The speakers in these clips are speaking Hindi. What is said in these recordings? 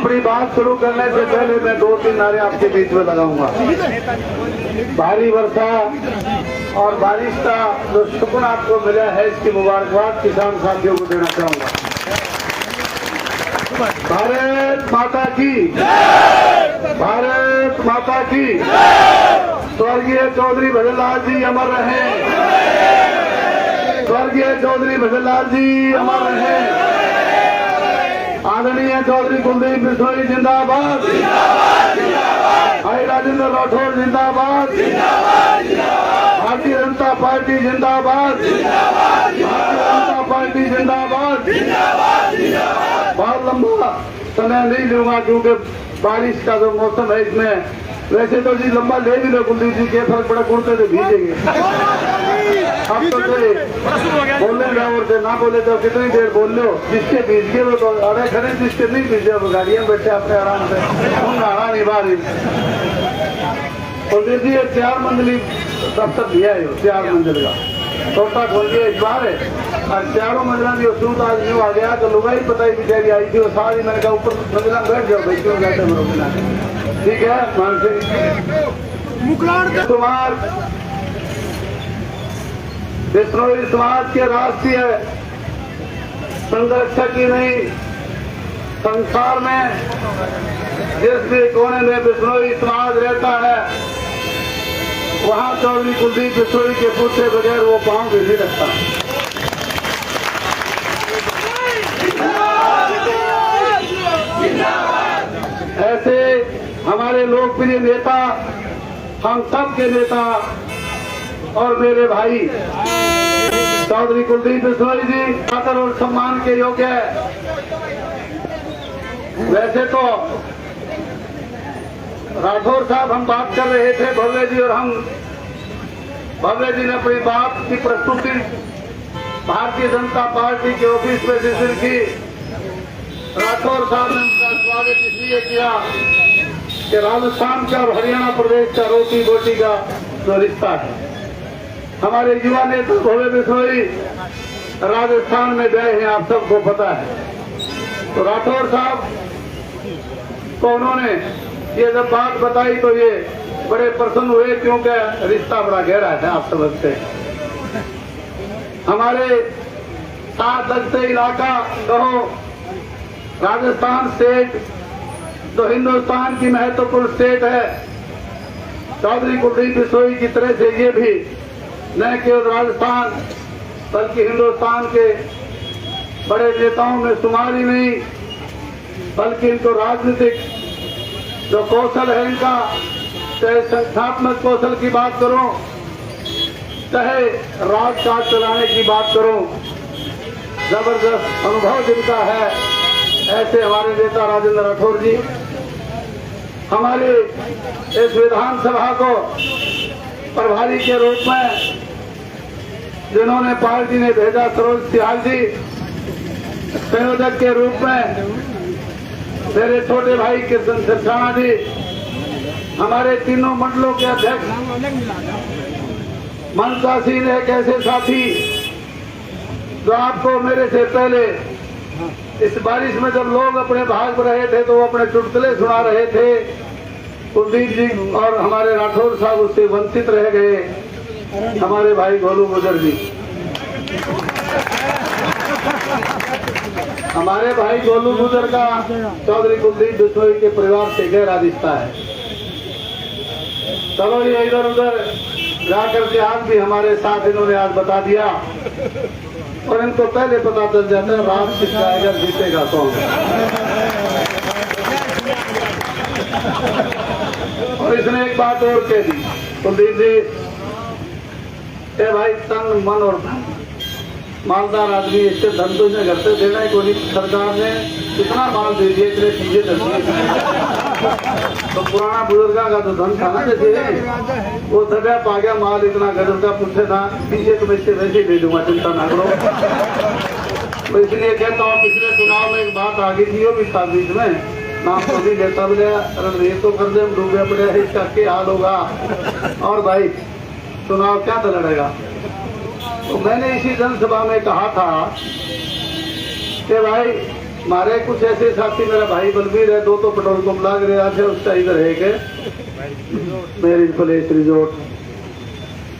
अपनी बात शुरू करने से पहले मैं 2-3 नारे आपके बीच में लगाऊंगा। भारी वर्षा और बारिश का जो सुकून आपको मिला है, इसकी मुबारकबाद किसान साथियों को देना चाहूंगा। भारत माता की, भारत माता की। स्वर्गीय चौधरी भजनलाल जी अमर रहे, स्वर्गीय चौधरी भजनलाल जी अमर रहे। आदरणीय चौधरी कुलदीप बिश्नोई जिंदाबाद, भाई राजेंद्र राठौर जिंदाबाद, भारतीय जनता पार्टी जिंदाबाद, भारतीय जनता पार्टी जिंदाबाद। बहुत लंबा समय नहीं लूंगा क्योंकि बारिश का जो मौसम है इसमें, वैसे तो जी लंबा ले भी लो कुलदीप जी, के फर्क पड़ा, कुर्ते से भीजेंगे। अब तो बोलने और से ना बोले तो कितनी देर बोल लो, जिसके भीज के वो तो अरे खड़े, जिसके नहीं भीजे वो गाड़ियां में बैठे अपने आराम से नहाना नहीं बारी। कुलदीप जी 4 मंजिली दफ्तर दिया है, 4 मंजिल का छोटा खोल के इस बार है, और 4 मंजिला की सूट आज न्यू आ गया तो लुगाई पता ही बेचारी आई थी, वो सारी मैंने कहा ऊपर मंजिला बैठ जाओ भाई, क्यों बैठे मरोगे। ठीक है, मान सिंह कुमार बिश्नोई समाज के राष्ट्रीय संरक्षक ही नहीं, संसार में जिस भी कोने में बिश्नोई समाज रहता है वहां चौधरी कुलदीप बिश्नोई के पूछे बगैर वो पांव भी नहीं रखता। ऐसे हमारे लोकप्रिय नेता, हम सब के नेता और मेरे भाई चौधरी कुलदीप बिश्नोई जी आदर और सम्मान के योग्य है। वैसे तो राठौर साहब हम बात कर रहे थे, भव्य जी और हम, भव्य जी ने अपनी बात की प्रस्तुति भारतीय जनता पार्टी के ऑफिस में जिस दिन की, राठौर साहब ने उनका स्वागत इसलिए किया कि राजस्थान का और हरियाणा प्रदेश का रोटी बोटी का जो रिश्ता है, हमारे युवा नेता भव्य बिश्नोई राजस्थान में गए हैं, आप सबको पता है। तो राठौर साहब को उन्होंने ये जब बात बताई तो ये बड़े प्रसन्न हुए क्योंकि रिश्ता बड़ा गहरा है, आप समझते हैं। हमारे साथ लगते इलाका कहो राजस्थान स्टेट जो हिंदुस्तान की महत्वपूर्ण स्टेट है, चौधरी कुलदीप बिश्नोई की तरह से ये भी न केवल राजस्थान बल्कि हिंदुस्तान के बड़े नेताओं में शुमार ही नहीं, बल्कि इनको राजनीतिक जो कौशल है इनका, चाहे संगठनात्मक कौशल की बात करूं, चाहे राजकाज चलाने की बात करूं, जबरदस्त अनुभव जिनका है, ऐसे हमारे नेता राजेंद्र राठौर जी हमारे इस विधानसभा को प्रभारी के रूप में जिन्होंने पार्टी ने भेजा, सरोज सियाल जी संयोजक के रूप में, मेरे छोटे भाई कृष्ण सिरसाना जी हमारे तीनों मंडलों के अध्यक्ष, मनसा सिंह एक ऐसे साथी जो आपको मेरे से पहले इस बारिश में जब लोग अपने भाग रहे थे तो वो अपने चुटकुले सुना रहे थे, कुलदीप जी और हमारे राठौर साहब उससे वंचित रह गए, हमारे भाई गोलू गुजर जी। हमारे भाई गोलू गुजर का चौधरी कुलदीप बिश्नोई के परिवार से गहरा रिश्ता है। चलो ये इधर उधर जाकर के आज भी हमारे साथ इन्होंने आज बता दिया, और इनको पहले पता चल जाता है रात किस जाएगा जीतेगा कौन। और इसने एक बात और कह दी कुलदीप जी, ए भाई तन मन और धन, मालदार आदमी इससे धन तो घर से देना ही कोई, सरकार ने कितना माल दे दिया, इतने चीजें तो पुराना बुजुर्गा का तो धन था ना, जैसे वो सजा पा गया माल इतना गजब का, पूछे था पीछे तो मैं वैसे ही दे दूंगा, चिंता ना करो। तो इसलिए कहता हूँ पिछले चुनाव में एक बात आ गई थी, वो भी था बीच में, नाम तो भी लेता बोले अरे ये तो कर दे, हम डूबे पड़े हैं, इसका क्या हाल होगा, और भाई चुनाव क्या तो लड़ेगा। तो मैंने इसी जनसभा में कहा था कि भाई मारे कुछ ऐसे साथी, मेरा भाई बलबीर है, 2 तो पेट्रोल पंप लाग रहा थे उसका इधर है के मैरिज प्लेस रिजोर्ट,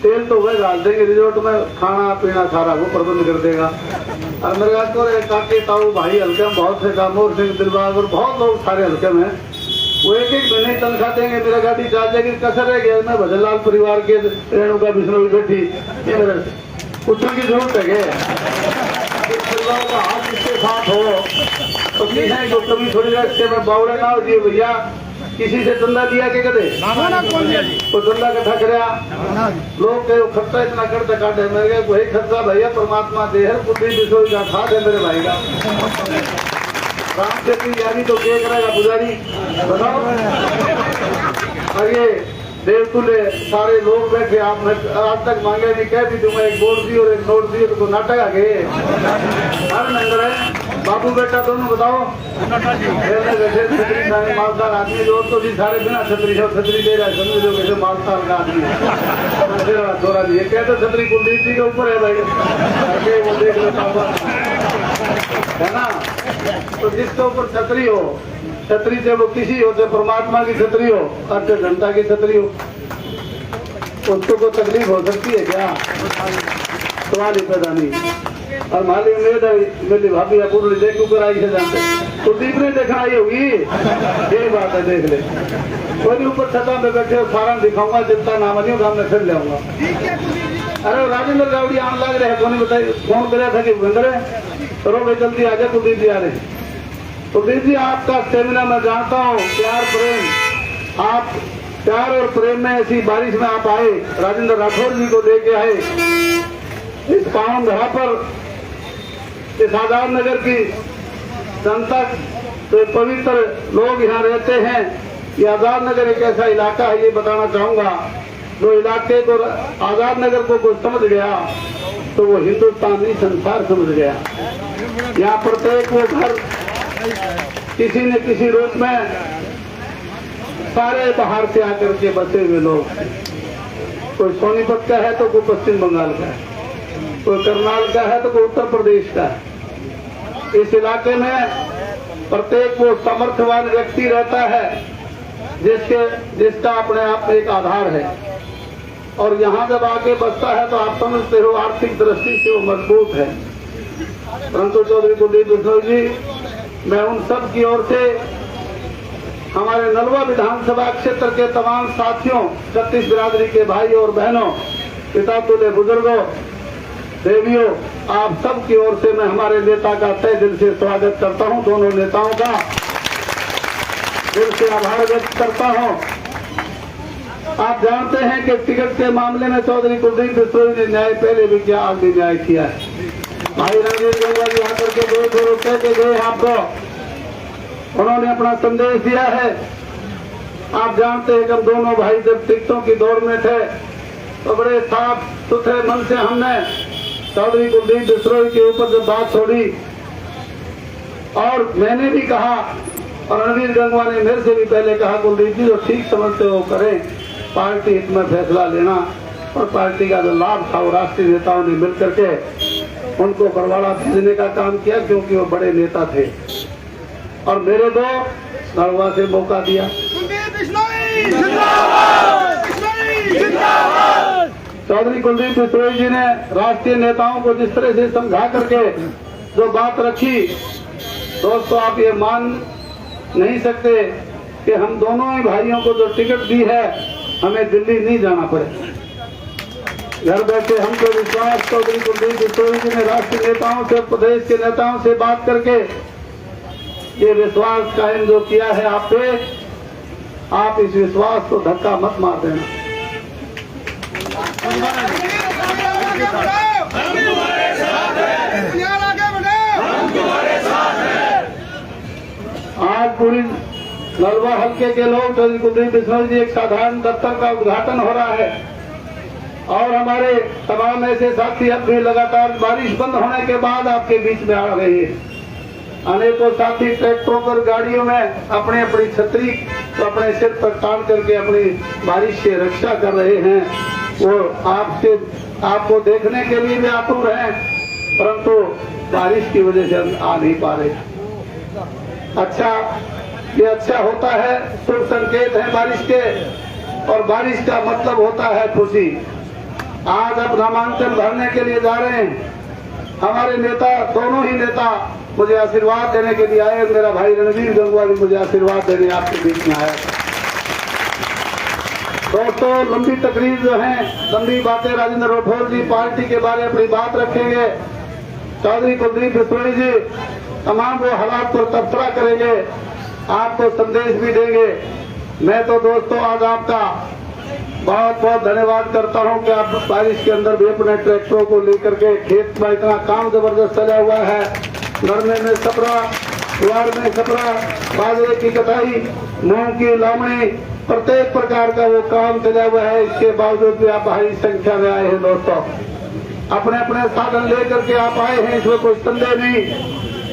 तेल तो वह डाल देंगे रिजोर्ट में, खाना पीना सारा वो प्रबंध कर देगा। और मेरे पास तो काके ताऊ भाई हल्के में बहुत से कामोर सिंह दिलबाग और बहुत लोग सारे हल्के में, वो एक महीने तनख्वाह देंगे, मेरा गाड़ी चार्ज जाएगी, कसर रह गया। मैं भजनलाल परिवार के रेणुका बिश्नोई बैठी, ये मेरे पूछने की जरूरत है परिवार का हाथ इसके साथ हो तो ठीक है, जो कभी थोड़ी देर में बावड़ा ना हो जी भैया किसी से धंधा दिया के कदे तो धंधा इकट्ठा कराया लोग के खर्चा इतना करते काटे, मेरे गए वही खर्चा भैया परमात्मा दे है, बुद्धि बिश्नोई का खाद है मेरे भाई का। राम से की यारी तो क्या करेगा पुजारी बताओ। और ये देवतुल्य सारे लोग बैठे, आपने आज तक मांगे नहीं, कह भी दूंगा एक बोर्ड दी और एक नोट दी तो नाटक आ गए। हर नंबर है बाबू बेटा दोनों बताओ, बैठे छतरी मालदार आदमी जो तो भी सारे बिना छतरी से छतरी दे रहा है, समझ लो कैसे मालदार का आदमी है थोड़ा जी कहते छतरी कुलदीप जी के ऊपर है भाई, वो देख लो है ना। तो जिसके ऊपर छतरी हो, छतरी से वो किसी हो, चाहे परमात्मा की छतरी हो और चाहे जनता की छतरी हो, उसको कोई तकलीफ हो सकती है क्या? सवाल ही पैदा नहीं। और मालिक मेरी भाभी पूरी देख कर आई से जानते तो दीप ने देखना आई होगी, यही बात है, देख ले कोई ऊपर छता में बैठे सारा दिखाऊंगा, जितना नाम नहीं होगा मैं फिर ले आऊंगा। अरे राजेंद्र गावड़ी आने लग रहे हैं, कौन बताइए, फोन कराया था कि भूपेंद्र करो भाई जल्दी आ जाए, कुलदीप जी आ रहे। कुलदीप जी आपका स्टेमिना मैं जानता हूँ, प्यार प्रेम, आप प्यार और प्रेम में ऐसी बारिश में आप आए, राजेंद्र राठौर जी को लेके आए इस पावन धरा पर, इस आजाद नगर की जनता तो पवित्र लोग यहाँ रहते हैं। ये आजाद नगर एक ऐसा इलाका है, ये बताना चाहूंगा, जो इलाके को आजाद नगर को कोई समझ गया तो वो हिंदुस्तान नहीं संसार समझ गया। यहाँ प्रत्येक वो घर किसी न किसी रूप में सारे बाहर से आकर के बसे हुए लोग, कोई सोनीपत का है तो कोई पश्चिम बंगाल का है, कोई करनाल का है तो कोई उत्तर प्रदेश का है। इस इलाके में प्रत्येक वो समर्थवान व्यक्ति रहता है जिसका अपने आप में एक आधार है, और यहाँ जब आके बसता है तो आप समझते हो आर्थिक दृष्टि से वो मजबूत है। परंतु चौधरी कुलदीप बिश्नोई जी, मैं उन सब की ओर से हमारे नलवा विधानसभा क्षेत्र के तमाम साथियों, 36 बिरादरी के भाई और बहनों, पिता तुल्य बुजुर्गों, देवियों, आप सब की ओर से मैं हमारे नेता का तहे दिल से स्वागत करता हूं। दोनों नेताओं का दिल से आभार व्यक्त करता हूं। आप जानते हैं कि टिकट के मामले में चौधरी कुलदीप बिश्नोई ने न्याय पहले भी किया, आज भी न्याय किया है। भाई रणवीर गंगा जी आकर के 2 रुपए के गए आपको, उन्होंने अपना संदेश दिया है। आप जानते हैं कि हम दोनों भाई जब टिकटों की दौड़ में थे तो बड़े साफ सुथरे मन से हमने चौधरी कुलदीप बिश्नोई के ऊपर जब बात छोड़ी, और मैंने भी कहा और रणवीर गंगवा ने मेरे से भी पहले कहा, कुलदीप जी जो ठीक समझते हो करें, पार्टी हित में फैसला लेना। और पार्टी का जो लाभ था वो राष्ट्रीय नेताओं ने मिलकर के उनको बरवाड़ा भेजने का काम किया, क्योंकि वो बड़े नेता थे, और मेरे को नलवा से मौका दिया। चौधरी कुलदीप बिश्नोई जी ने राष्ट्रीय नेताओं को जिस तरह से समझा करके जो बात रखी, दोस्तों आप ये मान नहीं सकते कि हम दोनों ही भाइयों को जो टिकट दी है हमें दिल्ली नहीं जाना पड़े, घर बैठे हमको विश्वास चौधरी कुलदीप बिश्नोई जी ने राष्ट्रीय नेताओं से, प्रदेश के नेताओं से बात करके ये विश्वास कायम जो किया है आप पे, आप इस विश्वास को धक्का मत मार देना। आज पूरी नलवा हल्के के लोग, चौधरी कुलदीप बिश्नोई जी एक साधारण दफ्तर का उद्घाटन हो रहा है, और हमारे तमाम ऐसे साथी अब भी लगातार बारिश बंद होने के बाद आपके बीच में आ रहे हैं। अनेकों साथी ट्रैक्टरों पर, गाड़ियों में अपने अपनी छतरी तो अपने सिर पर टान करके अपनी बारिश से रक्षा कर रहे हैं। वो आपको देखने के लिए भी आतुर हैं, परंतु बारिश की वजह से हम आ नहीं पा रहे। अच्छा, ये अच्छा होता है, शुभ संकेत है बारिश के, और बारिश का मतलब होता है खुशी। आज अब नामांकन भरने के लिए जा रहे हैं। हमारे नेता, दोनों ही नेता मुझे आशीर्वाद देने के लिए आए। मेरा भाई रणवीर गंगवा भी मुझे आशीर्वाद देने आपके बीच में आया। दोस्तों, लंबी तकरीर जो है, लंबी बातें राजेंद्र राठौर जी पार्टी के बारे में अपनी बात रखेंगे। चौधरी कुलदीप बिश्नोई जी तमाम वो हालात पर तबसरा करेंगे, आपको संदेश भी देंगे। मैं तो दोस्तों आज आपका बहुत बहुत धन्यवाद करता हूं कि आप बारिश के अंदर भी अपने ट्रैक्टरों को लेकर के, खेत में इतना काम जबरदस्त चला हुआ है, नरमे में सपरा, ज्वार में सपरा, बाजरे की कटाई, मूंग की लावणी, प्रत्येक प्रकार का वो काम चला हुआ है। इसके बावजूद भी आप भारी संख्या में आए हैं। दोस्तों, अपने अपने साधन लेकर के आप आए हैं, इसमें कोई संदेह नहीं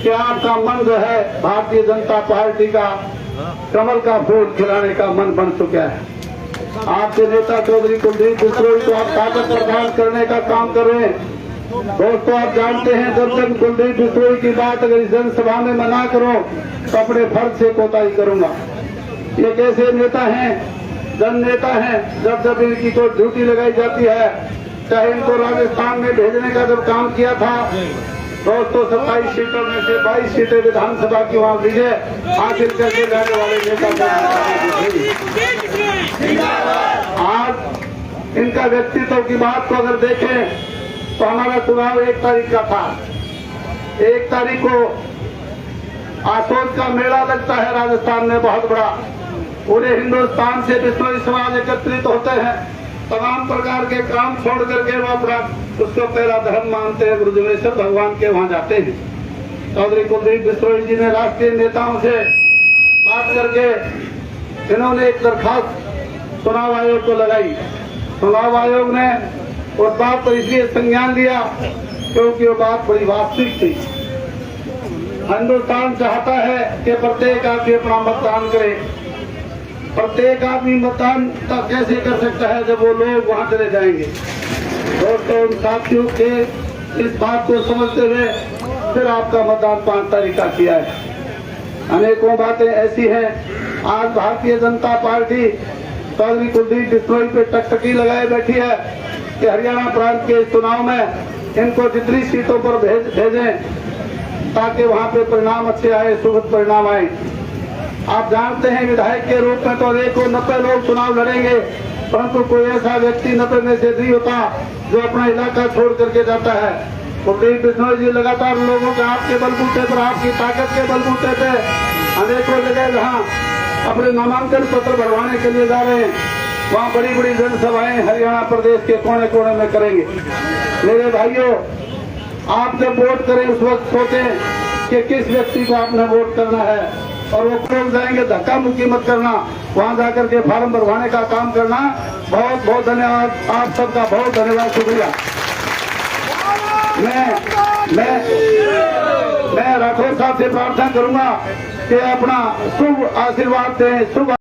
कि आपका मन जो है भारतीय जनता पार्टी का कमल का फूल खिलाने का मन बन चुका है। आपके नेता चौधरी कुलदीप बिश्नोई को आप ताकत प्रदान करने का काम कर रहे हैं। दोस्तों, आप जानते हैं, जब तक कुलदीप बिश्नोई की बात अगर इस जनसभा में मना करो तो अपने फर्ज से कोताही करूंगा। ये कैसे नेता हैं, जन नेता हैं, जब जब इनकी कोई ड्यूटी लगाई जाती है, चाहे इनको राजस्थान में भेजने का जब काम किया था, दोस्तों 27 सीटों में से 22 सीटें विधानसभा की वहां विजय हासिल करके जाने वाले नेता। आज इनका व्यक्तित्व की बात को अगर देखें तो हमारा चुनाव 1 तारीख का था। 1 तारीख को आसोद का मेला लगता है राजस्थान में बहुत बड़ा। पूरे हिंदुस्तान से बिश्नोई समाज एकत्रित होते हैं, तमाम प्रकार के काम छोड़ करके वो अपना उसको पहला धर्म मानते हैं, गुरुजनेश्वर भगवान के वहां जाते हैं। चौधरी कुलदीप बिश्नोई जी ने राष्ट्रीय नेताओं से बात करके इन्होंने एक दरखास्त चुनाव आयोग को लगाई। चुनाव आयोग ने उस बात पर इसलिए संज्ञान लिया क्योंकि वो बात बड़ी वास्तविक थी। हिंदुस्तान चाहता है कि प्रत्येक आदमी अपना मतदान करे। प्रत्येक आदमी मतदान कैसे कर सकता है जब वो लोग वहां चले जाएंगे। दोस्तों, उन साथियों के इस बात को समझते हुए फिर आपका मतदान 5 तारीख का किया है। अनेकों बातें ऐसी हैं। आज भारतीय जनता पार्टी चौधरी कुलदीप बिश्नोई पे टकटकी लगाए बैठी है कि हरियाणा प्रांत के चुनाव में इनको जितनी सीटों पर भेजें ताकि वहां पे परिणाम अच्छे आए, सुखद परिणाम आए। आप जानते हैं, विधायक के रूप में तो 90 लोग चुनाव लड़ेंगे, परंतु कोई ऐसा व्यक्ति 90 में से नहीं होता जो अपना इलाका छोड़ करके जाता है। कुलदीप बिश्नोई जी लगातार लोगों के आपके बलबूते पर, आपकी ताकत के बलबूते पे अनेकों जगह जहां अपने नामांकन पत्र भरवाने के लिए जा रहे हैं, वहां बड़ी बड़ी जनसभाएं हरियाणा प्रदेश के कोने कोने में करेंगे। मेरे भाइयों, आप जब वोट करें उस वक्त सोचें कि किस व्यक्ति को आपने वोट करना है, और वो लोग जाएंगे धक्का मुक्की मत करना, वहां जाकर के फार्म भरवाने का काम करना। बहुत बहुत धन्यवाद, आप सबका बहुत धन्यवाद, शुक्रिया। मैं राठौर साहब से प्रार्थना करूंगा कि अपना शुभ आशीर्वाद दें, शुभ